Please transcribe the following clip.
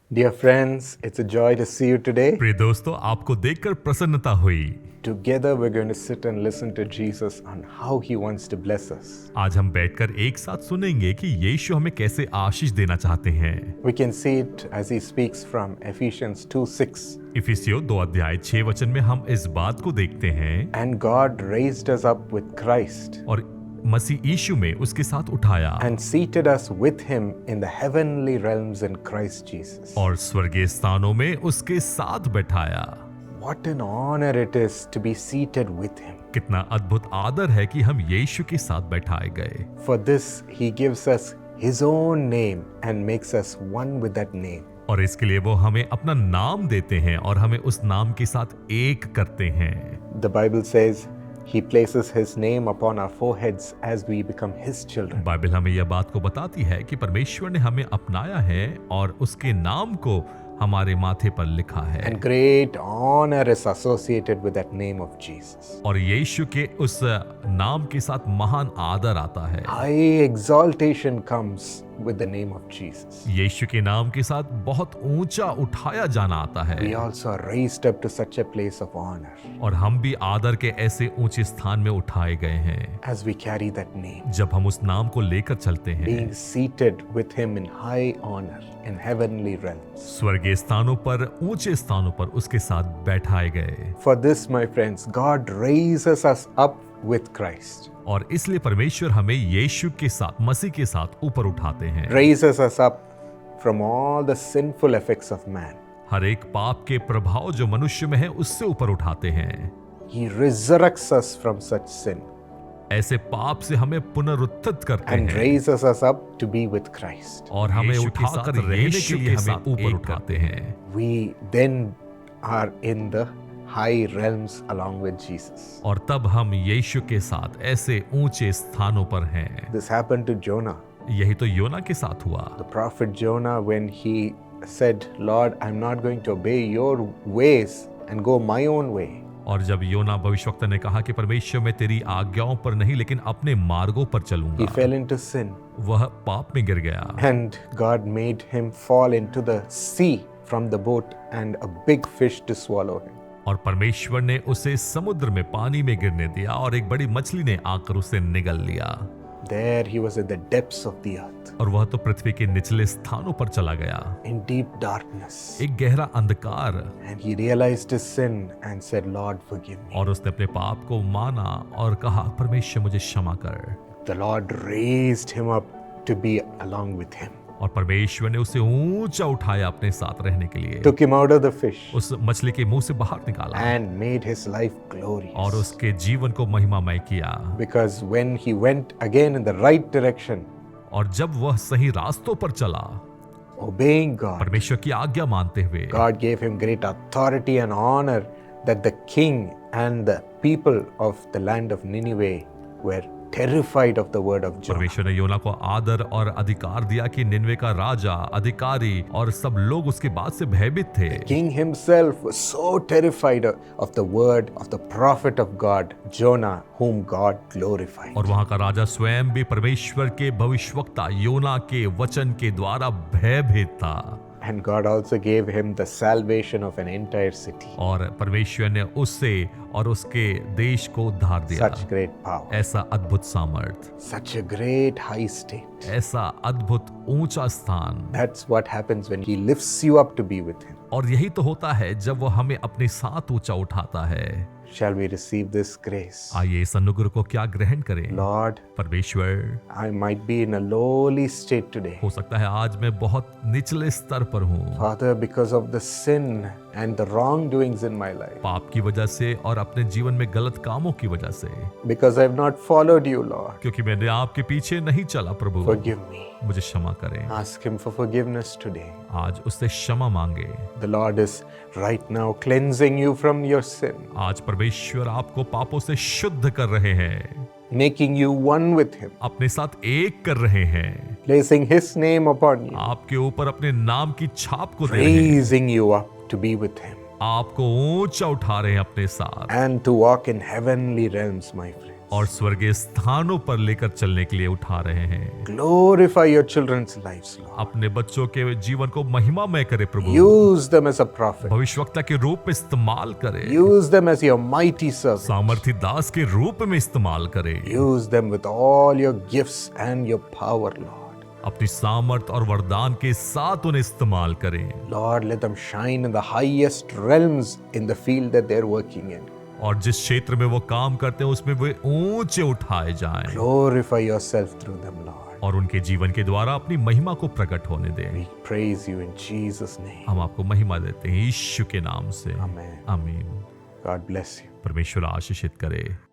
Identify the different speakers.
Speaker 1: Dear friends, it's a joy to see you today.
Speaker 2: प्रिय दोस्तों, आपको देखकर प्रसन्नता हुई।
Speaker 1: Together we're going to sit and listen to Jesus on how he wants to bless us.
Speaker 2: आज हम बैठकर एक साथ सुनेंगे कि यीशु हमें कैसे आशीष देना चाहते हैं।
Speaker 1: We can see it as he speaks from Ephesians 2:6.
Speaker 2: इफिसियों 2:6 में हम इस बात को देखते हैं।
Speaker 1: And God raised us up with Christ
Speaker 2: और मसीह यीशु में उसके साथ उठाया
Speaker 1: and seated us with him in the heavenly realms in Christ Jesus.
Speaker 2: और स्वर्गीय स्थानों में उसके साथ बैठाया।
Speaker 1: What an honor it is to be seated with him.
Speaker 2: कितना अद्भुत आदर है कि हम यीशु के साथ बैठाए गए।
Speaker 1: For this he gives us his own name and makes us one with that name.
Speaker 2: और इसके लिए वो हमें अपना नाम देते हैं और हमें उस नाम के साथ एक करते हैं।
Speaker 1: The Bible says he places his name upon our foreheads as we become his children.
Speaker 2: Bible हमें यह बात को बताती है कि परमेश्वर ने हमें अपनाया है और उसके नाम को हमारे माथे पर लिखा है।
Speaker 1: And great honor is associated with that name of Jesus.
Speaker 2: और यीशु के उस नाम के साथ महान आदर आता है।
Speaker 1: High exaltation comes with the name of Jesus.
Speaker 2: यीशु के नाम के साथ बहुत ऊंचा उठाया जाना आता है।
Speaker 1: We also are raised up to such a place of honor
Speaker 2: और हम भी आदर के ऐसे ऊंचे स्थान में उठाए गए हैं
Speaker 1: as we carry that name,
Speaker 2: जब हम उस नाम को लेकर चलते हैं।
Speaker 1: being seated with him in high honor in heavenly realms.
Speaker 2: स्वर्गीय स्थानों पर, ऊंचे स्थानों पर उसके साथ बैठाए गए।
Speaker 1: For this, my friends, God raises us up with Christ.
Speaker 2: और इसलिए परमेश्वर हमें यीशु के साथ, मसीह के साथ ऊपर उठाते हैं।
Speaker 1: Raises us up from all the sinful effects of man.
Speaker 2: हर एक पाप के प्रभाव जो मनुष्य में है उससे ऊपर उठाते हैं।
Speaker 1: He resurrects us from such sin
Speaker 2: ऐसे पाप से हमें पुनरुत्थित करते
Speaker 1: and
Speaker 2: हैं
Speaker 1: raises us up to be with Christ.
Speaker 2: और हमें यीशु के
Speaker 1: उठाकर
Speaker 2: साथ रहने के लिए हमें ऊपर उठाते हैं।
Speaker 1: We then are in the high realms along with Jesus.
Speaker 2: और तब हम यीशु के साथ ऐसे ऊंचे स्थानों पर हैं।
Speaker 1: This happened to Jonah,
Speaker 2: यही तो योना के साथ हुआ।
Speaker 1: the prophet Jonah, when he said, Lord, I'm not going to obey your ways and go my own way.
Speaker 2: और जब योना भविष्यवक्ता ने कहा कि परमेश्वर मैं तेरी आज्ञाओं पर नहीं लेकिन अपने मार्गों पर
Speaker 1: He
Speaker 2: चलूंगा,
Speaker 1: fell into sin
Speaker 2: वह पाप में गिर गया
Speaker 1: and God made him fall into the sea from the boat and a big fish to swallow him.
Speaker 2: और परमेश्वर ने उसे समुद्र में पानी में गिरने दिया और एक बड़ी मछली ने आकर उसे निगल लिया।
Speaker 1: There he was in the depths of the earth,
Speaker 2: और वह तो पृथ्वी के निचले स्थानों पर चला गया,
Speaker 1: in deep darkness.
Speaker 2: एक गहरा अंधकार।
Speaker 1: And he realized his sin and said, Lord, forgive me.
Speaker 2: और उसने अपने पाप को माना और कहा, परमेश्वर मुझे क्षमा कर।
Speaker 1: The Lord raised him up to be along with him,
Speaker 2: और परमेश्वर ने उसे ऊंचा उठाया अपने साथ रहने के लिए,
Speaker 1: took him out of the fish
Speaker 2: उस मछली के मुंह से बाहर निकाला
Speaker 1: and made his life
Speaker 2: और
Speaker 1: glorious.
Speaker 2: उसके जीवन को महिमामय किया।
Speaker 1: Because when he went again in the right direction,
Speaker 2: और जब वह सही रास्तों पर चला,
Speaker 1: obeying God,
Speaker 2: परमेश्वर की आज्ञा मानते हुए,
Speaker 1: God gave him great authority and honor that the king and the people of the land of Nineveh were terrified of the word of Jonah.
Speaker 2: परमेश्वर ने योना को आदर और अधिकार दिया कि निनवे का राजा, अधिकारी और सब लोग उसके बाद से भयभीत थे।
Speaker 1: King himself was so terrified of the word of the prophet of God, Jonah, whom God glorified.
Speaker 2: और वहां का राजा स्वयं भी परमेश्वर के भविष्यवक्ता योना के वचन के द्वारा भयभीत था।
Speaker 1: And God also gave him the salvation of an entire city.
Speaker 2: और परमेश्वर ने उससे और उसके देश को उद्धार दिया।
Speaker 1: Such great power,
Speaker 2: ऐसा अद्भुत सामर्थ,
Speaker 1: such a great high state.
Speaker 2: ऐसा अद्भुत ऊंचा स्थान।
Speaker 1: That's what happens when he lifts you up to be with him.
Speaker 2: और यही तो होता है जब वो हमें अपने साथ ऊंचा उठाता है।
Speaker 1: Shall we receive this grace?
Speaker 2: आइए इस अनुग्रह को क्या ग्रहण करें।
Speaker 1: Lord,
Speaker 2: परमेश्वर,
Speaker 1: I might be in a lowly state today.
Speaker 2: हो सकता है आज मैं बहुत निचले स्तर पर हूँ,
Speaker 1: Father, because of the sin and the wrongdoings in my life.
Speaker 2: पाप की वजह से और अपने जीवन में गलत कामों की वजह से,
Speaker 1: Because I have not followed you, Lord.
Speaker 2: क्योंकि मैंने आपके पीछे नहीं चला। प्रभु
Speaker 1: Forgive me.
Speaker 2: मुझे क्षमा करें।
Speaker 1: Ask him for forgiveness today.
Speaker 2: आज उससे क्षमा मांगे।
Speaker 1: The Lord is right now cleansing you from your sin,
Speaker 2: आज परमेश्वर आपको पापों से शुद्ध कर रहे हैं,
Speaker 1: making you one with him,
Speaker 2: अपने साथ एक कर रहे हैं,
Speaker 1: placing his name upon you,
Speaker 2: आपके ऊपर अपने नाम की छाप को दे रहे हैं,
Speaker 1: raising you up to be with him
Speaker 2: आपको ऊंचा उठा रहे हैं अपने साथ
Speaker 1: and to walk in heavenly realms, my friend.
Speaker 2: और स्वर्गीय स्थानों पर लेकर चलने के लिए उठा रहे हैं।
Speaker 1: Glorify your children's lives, Lord.
Speaker 2: अपने बच्चों के जीवन को महिमामय करे प्रभु।
Speaker 1: Use them as a prophet.
Speaker 2: भविष्यवक्ता के रूप में इस्तेमाल करे।
Speaker 1: Use them as your mighty servant.
Speaker 2: सामर्थी दास के रूप में इस्तेमाल करे।
Speaker 1: Use them with all your gifts and your power, Lord.
Speaker 2: अपनी सामर्थ और वरदान के साथ उन्हें इस्तेमाल करें।
Speaker 1: Lord, let them shine in the highest realms in the field that they're working in.
Speaker 2: और जिस क्षेत्र में वो काम करते हैं उसमें वे ऊंचे उठाए जाएं।
Speaker 1: Glorify yourself through them, Lord.
Speaker 2: और उनके जीवन के द्वारा अपनी महिमा को प्रकट होने दें।
Speaker 1: We praise you in Jesus' name.
Speaker 2: हम आपको महिमा देते हैं यीशु के नाम से।
Speaker 1: Amen.
Speaker 2: आमीन।
Speaker 1: God bless you.
Speaker 2: परमेश्वर आशीषित करे।